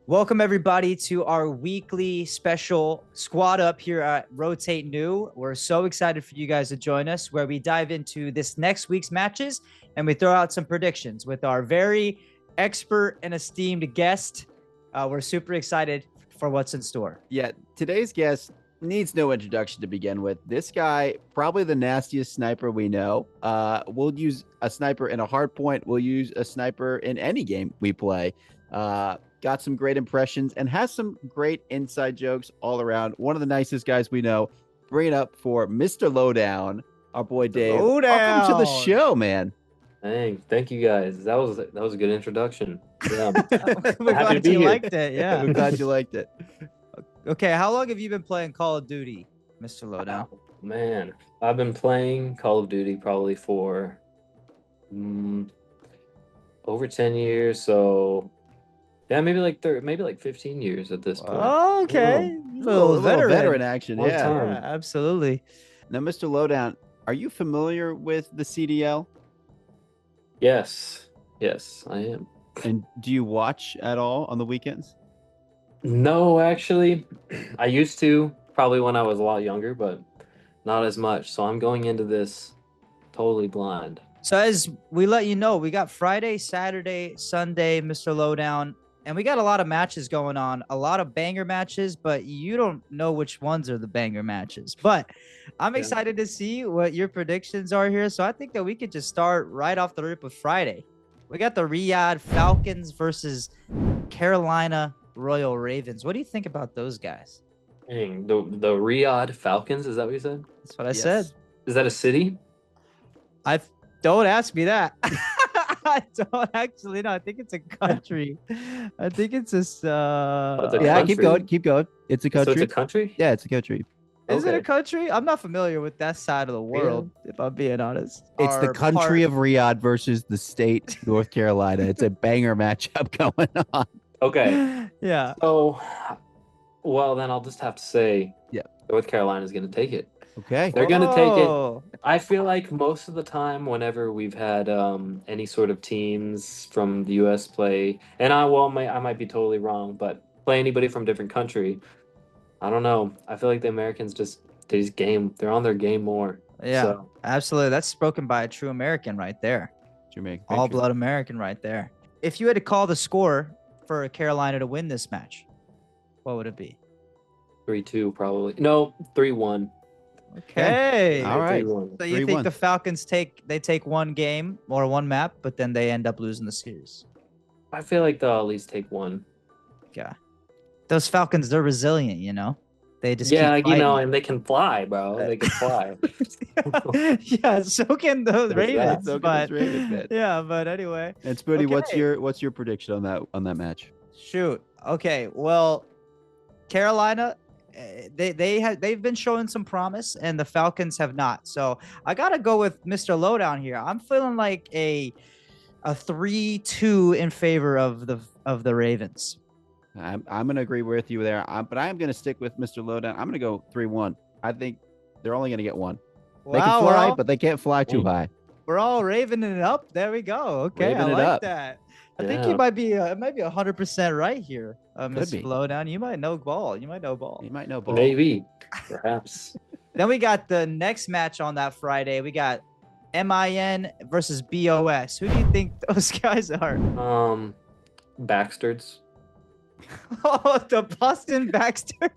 Welcome, everybody, to our weekly special squad up here at Rotate New. We're so excited for you guys to join us, where we dive into this next week's matches and we throw out some predictions with our very expert and esteemed guest. We're super excited for what's in store. Yeah, today's guest needs no introduction to begin with. This guy, probably the nastiest sniper we know. We'll use a sniper in a hard point. We'll use a sniper in any game we play. Got some great impressions and has some great inside jokes all around. One of the nicest guys we know. Bring it up for Mr. Lowdown, our boy Dave. Lowdown. Welcome to the show, man. Thank you guys. That was a good introduction. Yeah, We're glad you liked it. Yeah, We're glad you liked it. Okay, how long have you been playing Call of Duty, Mr. Lowdown? Oh, man, I've been playing Call of Duty probably for over 10 years. So yeah, maybe like 15 years at this point. Oh, okay, A little veteran action. Long Yeah. time. Yeah, absolutely. Now, Mr. Lowdown, are you familiar with the CDL? Yes, I am. And do you watch at all on the weekends? No, actually, I used to probably when I was a lot younger, but not as much. So I'm going into this totally blind. So as we let you know, we got Friday, Saturday, Sunday, Mr. Lowdown, and we got a lot of matches going on, a lot of banger matches, but you don't know which ones are the banger matches. But I'm Yeah. excited to see what your predictions are here. So I think that we could just start right off the rip with Friday. We got the Riyadh Falcons versus Carolina Royal Ravens. What do you think about those guys? Dang, the Riyadh Falcons, is that what you said? That's what I Yes. said. Is that a city? Don't ask me that. I don't actually know. I think it's a country. I think it's It's a Yeah, keep country. going. It's a country. So it's a country? Yeah, it's a country. Is it a Okay. country? I'm not familiar with that side of the world, if I'm being honest. It's the Our country part- of Riyadh versus the state North Carolina. It's a banger matchup going on. Okay. Yeah. So, well, then I'll just have to say, Yeah. North Carolina's going to take it. Okay. They're going to take it. Oh, I feel like most of the time, whenever we've had any sort of teams from the U.S. play, and I might be totally wrong, but play anybody from a different country, I don't know. I feel like the Americans they're on their game more. Yeah, So, absolutely. That's spoken by a true American right there. Jamaican. All blood American right there. If you had to call the score for Carolina to win this match, what would it be? 3-2 probably. No, 3-1. Okay. All right. 3-1. So you 3-1. think the Falcons take one game or one map, but then they end up losing the series? I feel like they'll at least take one. Yeah. Those Falcons, they're resilient, you know? They just Yeah, keep you know, fighting. and they can fly, bro. They can fly. Yeah, so can those There's Ravens. that. So can but those Ravens, man. yeah, but anyway. And Spoody, Okay. what's your prediction on that match? Shoot. Okay. Well, Carolina, they've been showing some promise, and the Falcons have not. So I gotta go with Mr. Lowdown here. I'm feeling like a 3-2 in favor of the Ravens. I'm gonna agree with you there. But I am gonna stick with Mr. Lowdown. I'm gonna go 3-1. I think they're only gonna get one. They can Wow, fly, but they can't fly too high. we're all ravening it up. There we go. Okay, I Raving it like up. that. I think Yeah. you might be 100% right here, Mr. be. Lowdown. You might know ball. You might know ball. You might know ball. Maybe. Perhaps. Then we got the next match on that Friday. We got MIN versus BOS. Who do you think those guys are? Baxters. Oh, the Boston Baxters.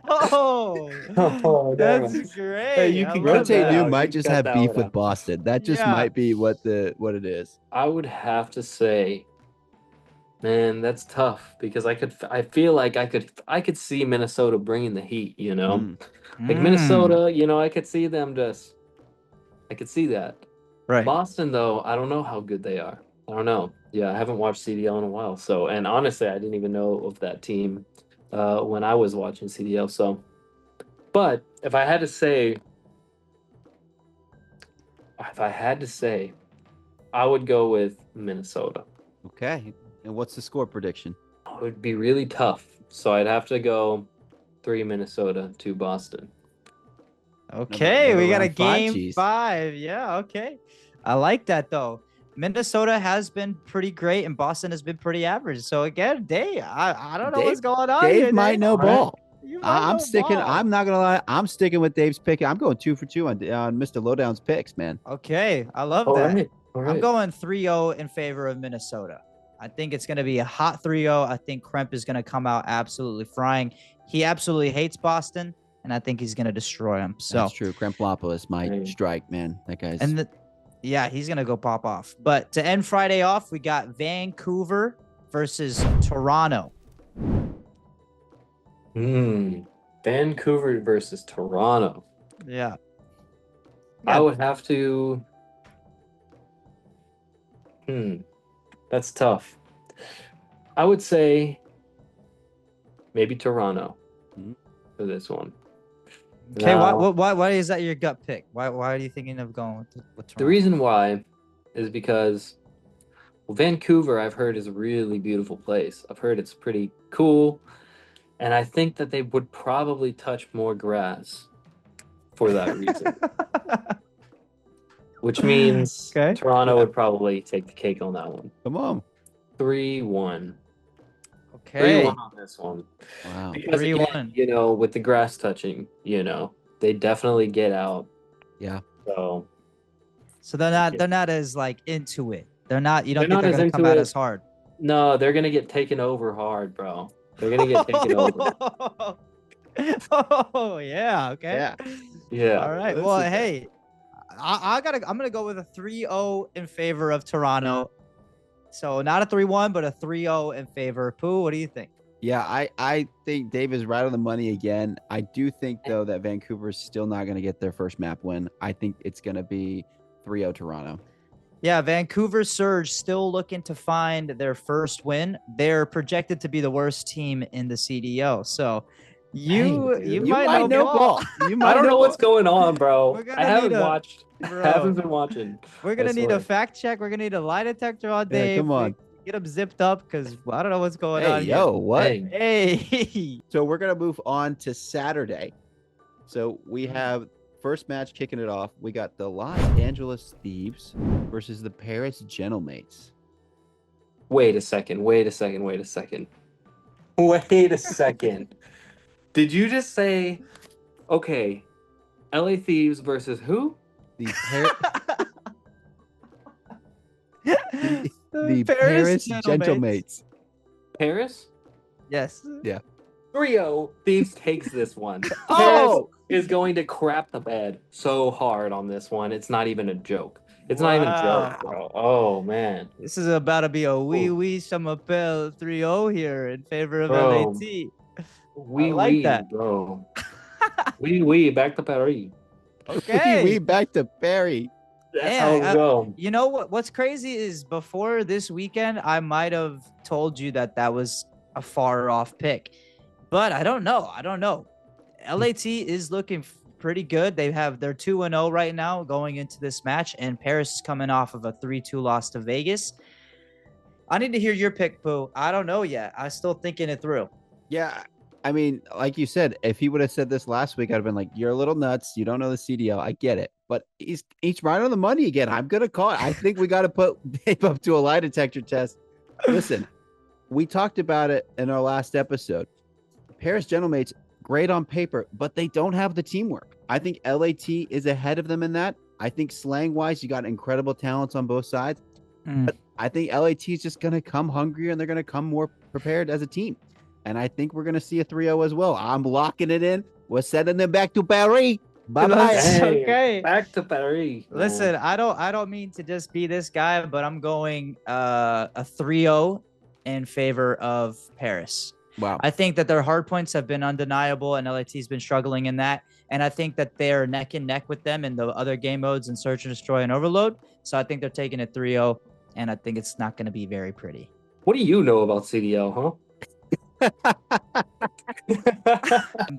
Oh, Oh, that's great. Hey, you I can love rotate that. new out. might You just got have that beef one with out. Boston. That just Yeah. might be what it is. I would have to say, man, that's tough because I feel like I could see Minnesota bringing the heat, you know? Mm. Like Minnesota, you know, I could see that. Right. Boston though, I don't know how good they are. I don't know. Yeah, I haven't watched CDL in a while. So, and honestly, I didn't even know of that team when I was watching CDL. So, but if I had to say, I would go with Minnesota. Okay. And what's the score prediction? It would be really tough. So I'd have to go 3 Minnesota, 2 Boston. Okay, we got a round five, game geez. 5. Yeah, okay. I like that though. Minnesota has been pretty great and Boston has been pretty average. So again, Dave, I don't know Dave- what's going on Dave here. might know All right. ball. You might I'm know sticking. ball. I'm not gonna lie. I'm sticking with Dave's pick. I'm going 2 for 2 on Mr. Lowdown's picks, man. Okay, I love All that. right. All right. I'm going 3-0 in favor of Minnesota. I think it's going to be a hot 3-0. I think Kremp is going to come out absolutely frying. He absolutely hates Boston, and I think he's going to destroy him. So That's true. Kremplopoulos might Hey. strike, man. That guy's. And yeah, he's going to go pop off. But to end Friday off, we got Vancouver versus Toronto. Vancouver versus Toronto. Yeah. I would have to. That's tough. I would say maybe Toronto for this one. Okay, Now, why is that your gut pick? Why are you thinking of going with Toronto? the reason why is because Vancouver, I've heard, is a really beautiful place. I've heard it's pretty cool, and I think that they would probably touch more grass for that reason. Which means Okay. Toronto would probably take the cake on that one. Come on. 3-1. Okay. 3-1 on this one. Wow. Because again, 3-1. with the grass touching, they definitely get out. Yeah. So they're not as like into it. They're not. You don't They're think not they're as gonna come into out it. as hard. no, they're gonna get taken over hard, bro. They're gonna get taken over. Oh yeah. Okay. Yeah. Yeah. All right. Listen, Well, hey, I'm gonna go with a 3-0 in favor of Toronto. So not a 3-1, but a 3-0 in favor. Pooh, what do you think? Yeah, I think Dave is right on the money again. I do think though that Vancouver is still not going to get their first map win. I think it's going to be 3-0 Toronto. Yeah, Vancouver Surge still looking to find their first win. They're projected to be the worst team in the CDL. So you might know ball. You might I don't know what's ball. going on, bro. We're gonna I haven't need a- watched. Bro. Haven't been watching. We're gonna I need a swear. fact check. We're gonna need a lie detector all Yeah, day. come on. Get them zipped up because I don't know what's going Hey, on yo, what? Dang. here. Hey. So we're gonna move on to Saturday. So we have first match kicking it off. We got the Los Angeles Thieves versus the Paris Gentlemates. Wait a second. Wait a second. Wait a second. Wait a second. Did you just say, okay, LA Thieves versus who? The the Paris Gentlemates. Paris? Yes. 3-0. Thieves takes this one. Oh! Paris is going to crap the bed so hard on this one. It's not even a joke. It's not even a joke, bro. Oh, man. This is about to be a wee Chamapel 3-0 here in favor of LAT. Wee like wee, that. bro. Wee back to Paris. Okay. We back to Barry. That's Yeah, how it go. You know what's crazy is before this weekend, I might have told you that was a far off pick, but I don't know. LAT is looking pretty good. They're 2-0 right now going into this match, and Paris is coming off of a 3-2 loss to Vegas. I need to hear your pick, Pooh. I don't know yet. I'm still thinking it through. Yeah. I mean, like you said, if he would have said this last week, I'd have been like, you're a little nuts. You don't know the CDL. I get it. But he's right on the money again. I'm going to call it. I think we got to put Dave up to a lie detector test. Listen, we talked about it in our last episode. Paris Gentlemates, great on paper, but they don't have the teamwork. I think LAT is ahead of them in that. I think slang-wise, you got incredible talents on both sides. But I think LAT is just going to come hungrier and they're going to come more prepared as a team. And I think we're going to see a 3-0 as well. I'm locking it in. We're sending them back to Paris. Bye-bye. Hey, Okay. Back to Paris. man. Listen, I don't mean to just be this guy, but I'm going a 3-0 in favor of Paris. Wow. I think that their hard points have been undeniable, and LAT's been struggling in that. And I think that they're neck and neck with them in the other game modes in Search and Destroy and Overload. So I think they're taking it 3-0, and I think it's not going to be very pretty. What do you know about CDL, huh?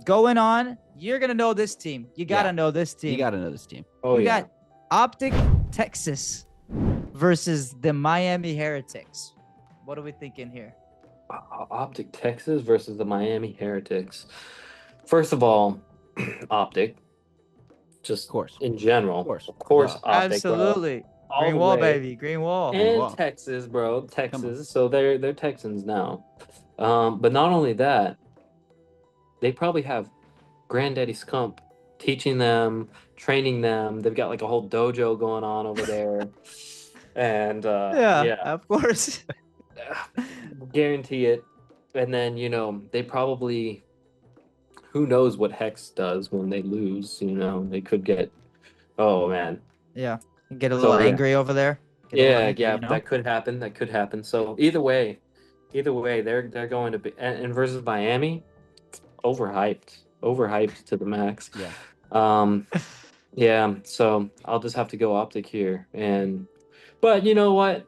Going on, you're going to know this team. You got to know this team. You got to know this team. Oh, We yeah. got Optic Texas versus the Miami Heretics. What are we thinking here? Optic Texas versus the Miami Heretics. First of all, Optic. Just Of course. in general. Of course. Of course, Duh. Optic. bro. Absolutely. all Green the wall, way. baby. Green wall. Green And wall. Texas, bro. on. Texas. So they're Texans now. But not only that, they probably have Granddaddy Scump teaching them, training them. They've got like a whole dojo going on over there. And Yeah, yeah, of course. guarantee it. And then, they probably, who knows what Hex does when they lose, they could get, oh man. Yeah. Get a little So yeah. angry over there. Get a little Yeah, angry, yeah, you know? that could happen. That could happen. So either way, they're going to be and versus Miami, overhyped to the max. Yeah. Yeah. So I'll just have to go optic here, but you know what?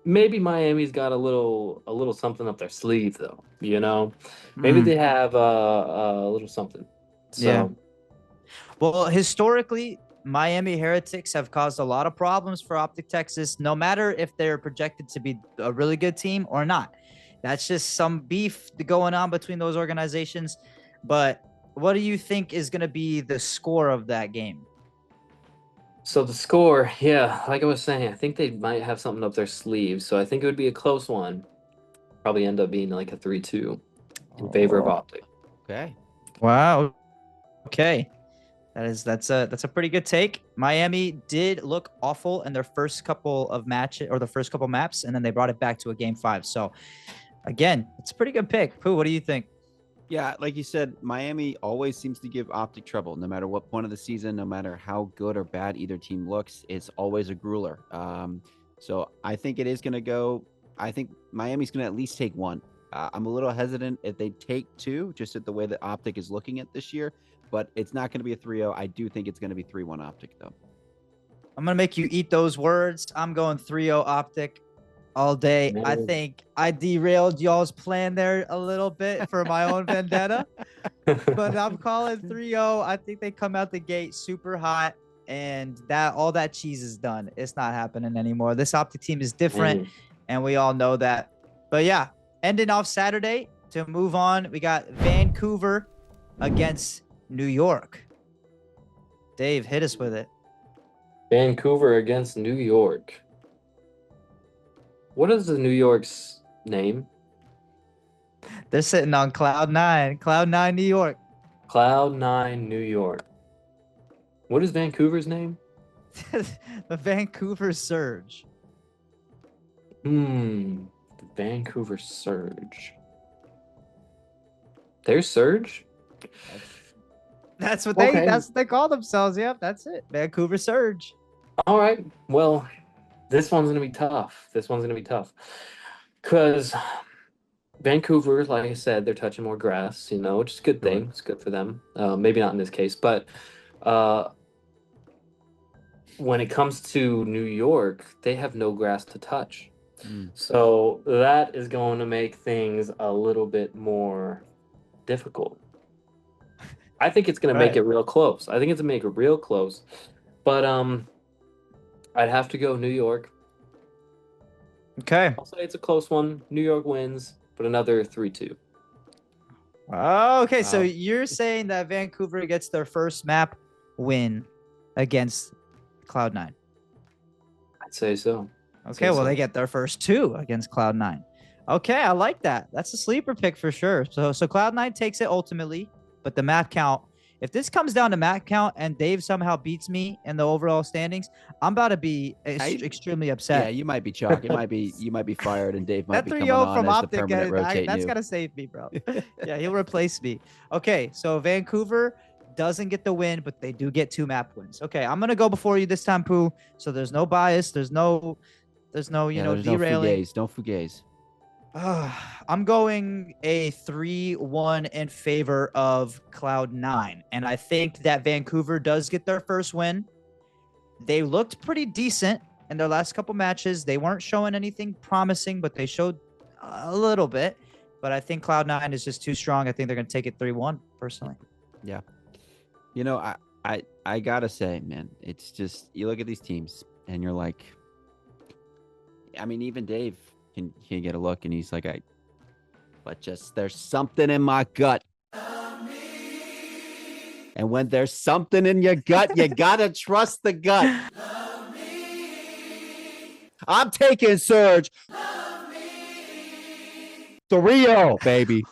Maybe Miami's got a little something up their sleeve, though. Maybe Mm, they have a little something. yeah. So Well, historically, Miami Heretics have caused a lot of problems for Optic Texas, no matter if they're projected to be a really good team or not. That's just some beef going on between those organizations. But what do you think is going to be the score of that game? So the score, yeah, like I was saying, I think they might have something up their sleeve. So I think it would be a close one. Probably end up being like a 3-2 in favor of Oh, Optic. Okay. wow. Okay. That's a pretty good take. Miami did look awful in their first couple of matches or the first couple maps, and then they brought it back to a game 5. So again, it's a pretty good pick. Pooh, what do you think? Yeah, like you said, Miami always seems to give Optic trouble, no matter what point of the season, no matter how good or bad either team looks. It's always a grueler. So I think it is going to go. I think Miami's going to at least take one. I'm a little hesitant if they take two, just at the way that Optic is looking at this year. But it's not going to be a 3-0. I do think it's going to be 3-1 Optic, though. I'm going to make you eat those words. I'm going 3-0 Optic all day. I Man. think I derailed y'all's plan there a little bit for my own vendetta, but I'm calling 3-0. I think they come out the gate super hot, and that all that cheese is done. It's not happening anymore. This Optic team is different, and we all know that. But yeah, ending off Saturday to move on, we got Vancouver against New York. Dave, hit us with it. Vancouver against New York. What is the New York's name? They're sitting on Cloud 9. Cloud 9, New York. Cloud 9, New York. What is Vancouver's name? The Vancouver Surge. The Vancouver Surge. Their Surge? That's what Okay. they call themselves. Yep, that's it. Vancouver Surge. All right. Well, this one's going to be tough. Because Vancouver, like I said, they're touching more grass, which is a good thing. It's good for them. Maybe not in this case, but when it comes to New York, they have no grass to touch. So that is going to make things a little bit more difficult. I think it's going to make it real close. But I'd have to go New York. Okay. I'll say it's a close one. New York wins, but another 3-2. Okay, so you're saying that Vancouver gets their first map win against Cloud9. I'd say so. Okay, well, they get their first 2 against Cloud9. Okay, I like that. That's a sleeper pick for sure. So Cloud9 takes it ultimately, but the map count, if this comes down to map count and Dave somehow beats me in the overall standings, I'm about to be extremely upset. Yeah, you might be chalk. You might be fired, and Dave might That be 3-0 coming on from as Optic, the permanent rotate that's new. gonna save me, bro. Yeah, he'll replace me. Okay, so Vancouver doesn't get the win, but they do get 2 map wins. Okay, I'm gonna go before you this time, Pooh. So there's no bias. There's no there's derailing. No fugays. I'm going a 3-1 in favor of Cloud9. And I think that Vancouver does get their first win. They looked pretty decent in their last couple matches. They weren't showing anything promising, but they showed a little bit. But I think Cloud9 is just too strong. I think they're going to take it 3-1, personally. Yeah. I got to say, man, it's just, you look at these teams and you're like, I mean, even Dave can get a look and he's like, but just there's something in my gut. And when there's something in your gut, you gotta trust the gut. I'm taking Surge. 3-0, baby.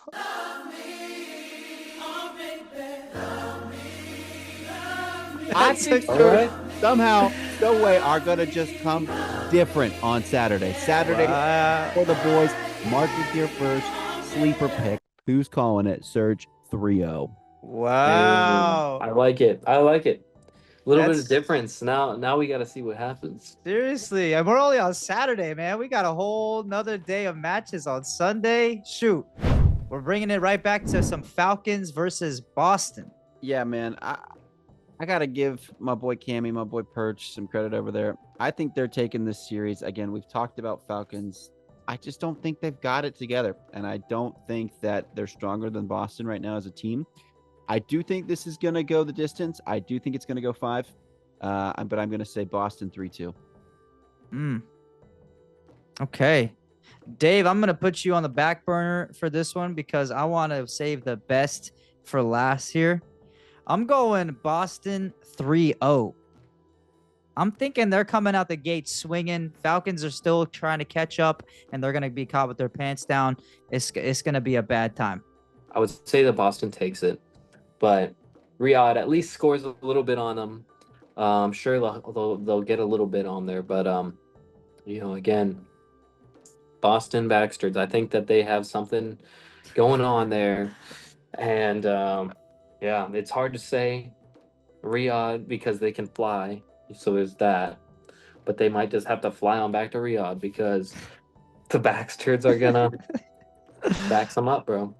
I think All Surge right. somehow, some way are going to just come different on Saturday. Saturday Wow. for the boys. Mark it here first. Sleeper pick. Who's calling it? Surge 3-0. Wow. I like it. I like it. A little bit That's of difference. Now we got to see what happens. seriously. And we're only on Saturday, man. We got a whole nother day of matches on Sunday. Shoot. We're bringing it right back to some Falcons versus Boston. Yeah, man. I got to give my boy Cammy, my boy Perch some credit over there. I think they're taking this series. Again, we've talked about Falcons. I just don't think they've got it together. And I don't think that they're stronger than Boston right now as a team. I do think this is going to go the distance. I do think it's going to go 5. But I'm going to say Boston 3-2. Okay. Dave, I'm going to put you on the back burner for this one because I want to save the best for last here. I'm going Boston 3-0. I'm thinking they're coming out the gate swinging. Falcons are still trying to catch up, and they're going to be caught with their pants down. It's going to be a bad time. I would say that Boston takes it, but Riyadh at least scores a little bit on them. I'm sure they'll get a little bit on there, but again, Boston Baxters. I think that they have something going on there, and yeah, it's hard to say Riyadh because they can fly, so there's that. But they might just have to fly on back to Riyadh because the Baxters are gonna back them up, bro.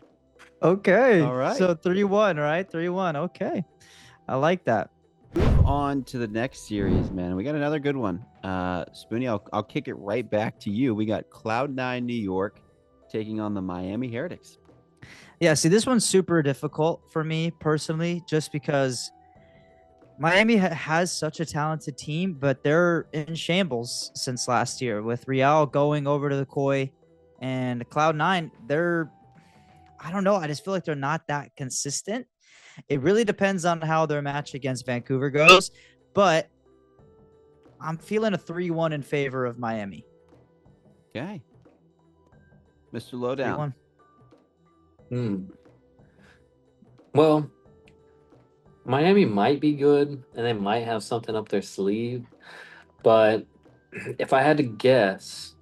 Okay. All right. So 3-1, right? 3-1. Okay. I like that. Move on to the next series, man. We got another good one. Spoonie, I'll kick it right back to you. We got Cloud9 New York taking on the Miami Heretics. Yeah, see, this one's super difficult for me personally, just because Miami has such a talented team, but they're in shambles since last year with Real going over to the Koi and Cloud9. I don't know. I just feel like they're not that consistent. It really depends on how their match against Vancouver goes, but I'm feeling a 3-1 in favor of Miami. Okay. Mr. Lowdown. 3-1. Well, Miami might be good, and they might have something up their sleeve, but if I had to guess,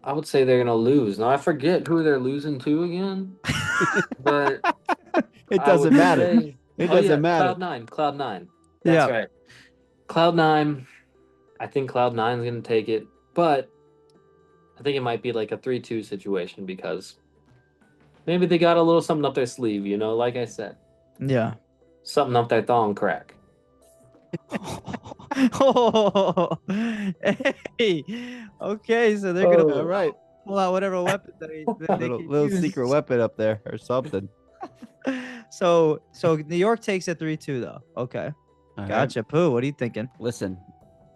I would say they're gonna lose. Now I forget who they're losing to again, but It doesn't matter. It doesn't matter. Cloud9. That's right. Cloud9. I think Cloud9 is gonna take it, but I think it might be like a 3-2 situation because maybe they got a little something up their sleeve, like I said. Yeah. Something up their thong crack. Oh, hey. Okay, so they're gonna All right. pull out whatever weapon they Little can secret use. weapon up there or something. So New York takes it 3-2 though. Okay, All right. gotcha. Pooh, what are you thinking? Listen,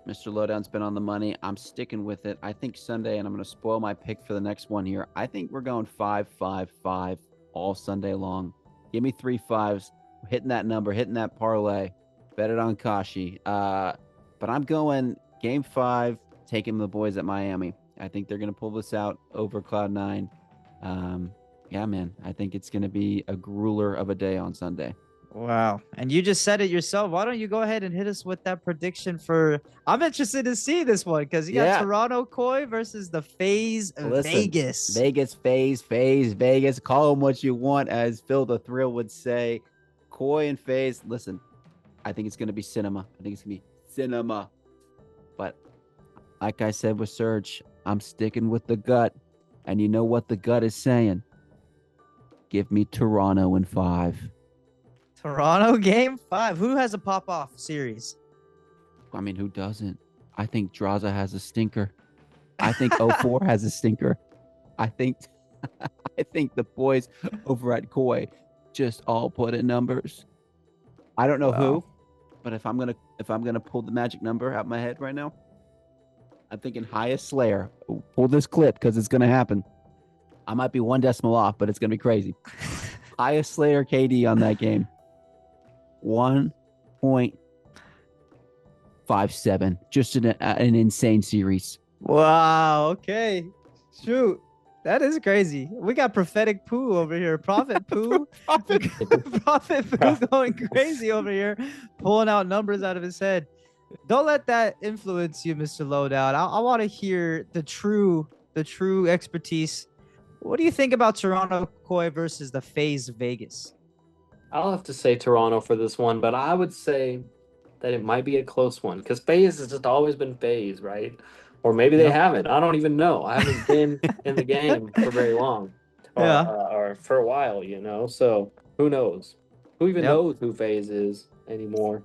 Mr. Lowdown's been on the money. I'm sticking with it. I think Sunday, and I'm going to spoil my pick for the next one here. I think we're going 5-5-5 all Sunday long. Give me 3 5s. Hitting that number, hitting that parlay. Bet it on Kashi. But I'm going game 5, taking the boys at Miami. I think they're going to pull this out over Cloud9. Yeah, man. I think it's going to be a grueler of a day on Sunday. Wow. And you just said it yourself. Why don't you go ahead and hit us with that prediction for I'm interested to see this one because you got Toronto Koi versus the FaZe Vegas. FaZe Vegas. Call them what you want, as Phil the Thrill would say. Koi and FaZe. Listen, I think it's going to be cinema. But like I said with Surge, I'm sticking with the gut. And you know what the gut is saying? Give me Toronto in 5. Toronto game 5. Who has a pop-off series? I mean, who doesn't? I think Draza has a stinker. I think 04 has a stinker. I think the boys over at Koi just all put in numbers. I don't know who, but if I'm gonna pull the magic number out my head right now, I'm thinking highest Slayer. Pull this clip because it's gonna happen. I might be 1 decimal off, but it's gonna be crazy. Highest Slayer KD on that game. 1.5. 5-7. Just an insane series. Wow. Okay. Shoot. That is crazy. We got prophetic poo over here. Prophet poo. Prophet poo going crazy over here, pulling out numbers out of his head. Don't let that influence you, Mr. Lowdown. I want to hear the true expertise. What do you think about Toronto Koi versus the FaZe Vegas? I'll have to say Toronto for this one, but I would say that it might be a close one because FaZe has just always been FaZe, right? Or maybe they haven't. I don't even know. I haven't been in the game for very long, or for a while, you know. So who knows? Who even knows who FaZe is anymore?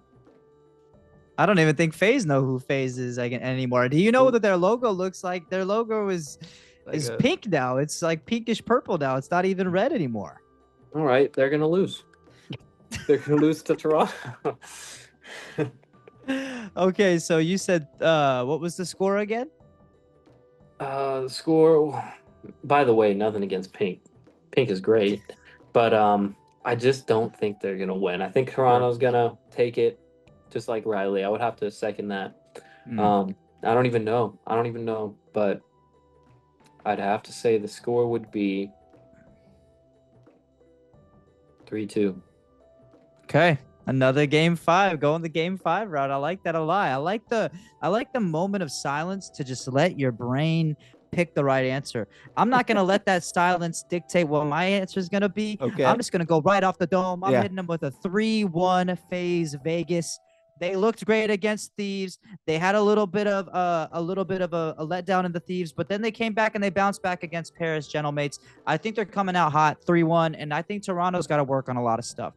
I don't even think FaZe know who FaZe is anymore. Do you know that their logo looks like? Their logo is pink now. It's like pinkish purple now. It's not even red anymore. All right, they're gonna lose. They're gonna lose to Toronto. Okay, so you said what was the score again? The score. By the way, nothing against Pink. Pink is great, but I just don't think they're gonna win. I think Toronto's gonna take it, just like Riley. I would have to second that. I don't even know, but I'd have to say the score would be 3-2. Okay. Another game 5, going the game 5 route. I like that a lot. I like the moment of silence to just let your brain pick the right answer. I'm not gonna let that silence dictate what my answer is gonna be. Okay. I'm just gonna go right off the dome. I'm hitting them with a 3-1 FaZe Vegas. They looked great against Thieves. They had a little bit of a letdown in the Thieves, but then they came back and they bounced back against Paris Gentlemates. I think they're coming out hot, 3-1, and I think Toronto's got to work on a lot of stuff.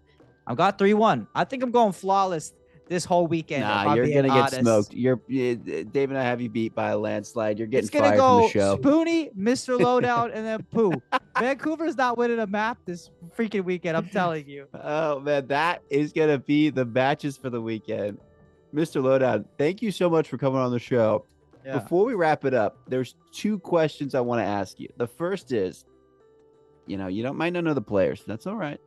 I've got 3-1. I think I'm going flawless this whole weekend. Nah, you're gonna get smoked. Dave and I have you beat by a landslide. You're getting fired from the show. Spoonie, Mr. Lowdown, and then Pooh. Vancouver's not winning a map this freaking weekend. I'm telling you. Oh man, that is gonna be the matches for the weekend. Mr. Lowdown, thank you so much for coming on the show. Yeah. Before we wrap it up, there's 2 questions I want to ask you. The first is, you might not know the players. That's all right.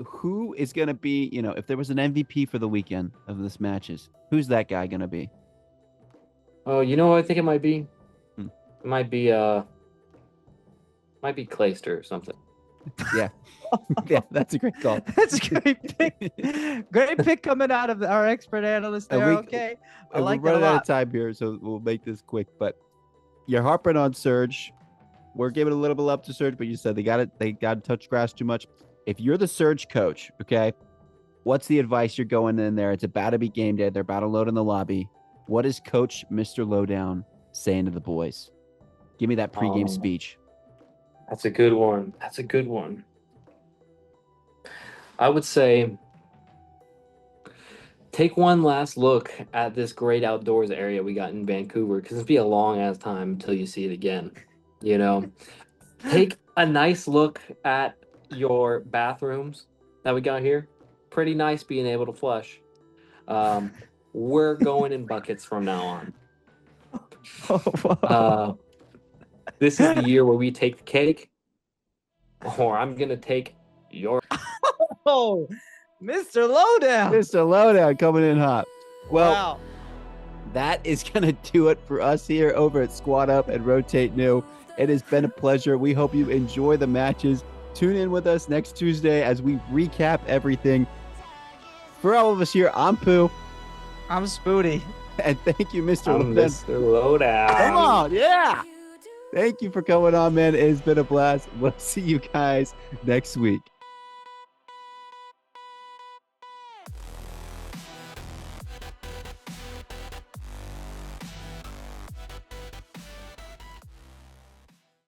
Who is going to be, if there was an MVP for the weekend of this matches, who's that guy going to be? Oh, you know what I think it might be? It might be Clayster or something. Yeah. Yeah, that's a great call. That's a great pick. Great pick coming out of our expert analyst there. Okay. I like that a lot. We're running out of time here, so we'll make this quick. But you're harping on Surge. We're giving a little bit up to Surge, but you said they got to touch grass too much. If you're the Surge coach, okay, what's the advice you're going in there? It's about to be game day. They're about to load in the lobby. What is Coach Mr. Lowdown saying to the boys? Give me that pregame speech. That's a good one. I would say take one last look at this great outdoors area we got in Vancouver, because it'll be a long ass time until you see it again. Take a nice look at your bathrooms that we got here. Pretty nice being able to flush. We're going in buckets from now on. Oh, wow. This is the year where we take the cake, or I'm gonna take your. Oh, Mr. Lowdown. Mr. Lowdown coming in hot. Well, wow. That is gonna do it for us here over at Squad Up and Rotate New. It has been a pleasure. We hope you enjoy the matches. Tune in with us next Tuesday as we recap everything. For all of us here, I'm Pooh. I'm Spooty. And thank you, Mr. Lowdown. Mr. Lowdown. Come on, yeah. Thank you for coming on, man. It has been a blast. We'll see you guys next week.